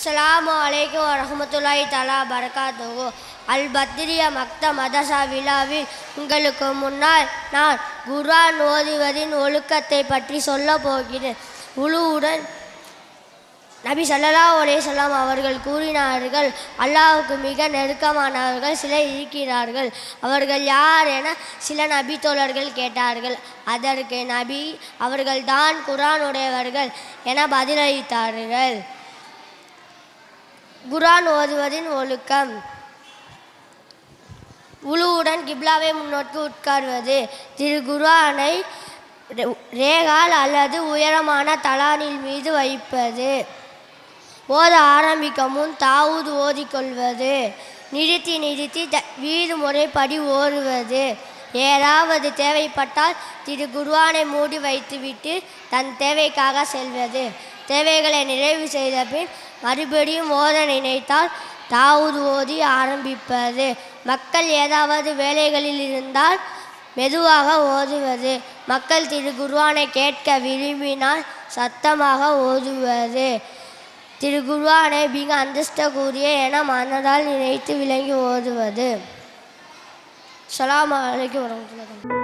அஸ்ஸலாமு அலைக்கும் வரஹ்மத்துல்லாஹி தஆலா பரகாத்துஹு. அல் பத்ரியா மக்த மதரசா விழாவில் உங்களுக்கு முன்னால் நான் குர்ஆன் ஓதுவதின் ஒழுக்கத்தை பற்றி சொல்ல போகிறேன். உளுவுடன் நபி ஸல்லல்லாஹு அலைஹி வஸல்லம் அவர்கள் கூறினார்கள், அல்லாஹ்வுக்கு மிக நெருக்கமானவர்கள் சிலர் இருக்கிறார்கள். அவர்கள் யார் என சில நபி தோழர்கள் கேட்டார்கள். அதற்கு நபி அவர்கள் தான் குர்ஆன் உடையவர்கள் என பதிலளித்தார்கள். குர்ஆன் ஓதுவதின் ஒழுக்கம். உளுவுடன் கிப்லாவை முன்னோக்கி உட்கார்வது. திரு குர்ஆனை ரேகால் அல்லது உயரமான தலானில் மீது வைப்பது. ஓத ஆரம்பிக்க முன் தாவூது ஓதிக்கொள்வது. நிறுத்தி வீது முறைப்படி ஓதுவது. ஏதாவது தேவைப்பட்டால் திரு குர்ஆனை மூடி வைத்துவிட்டு தன் தேவைக்காக செல்வது. தேவைகளை நிறைவு செய்த பின் மறுபடியும் ஓத நினைத்தால் தாவூது ஓதி ஆரம்பிப்பது. மக்கள் ஏதாவது வேலைகளில் இருந்தால் மெதுவாக ஓதுவது. மக்கள் திரு குர்ஆனை கேட்க விரும்பினால் சத்தமாக ஓதுவது. திரு குர்ஆனை மிக அந்தஸ்துக்குரிய என மனதால் நினைத்து விளங்கி ஓதுவது. அஸ்ஸலாமு அலைக்கும் வரஹ்மத்துல்லாஹி.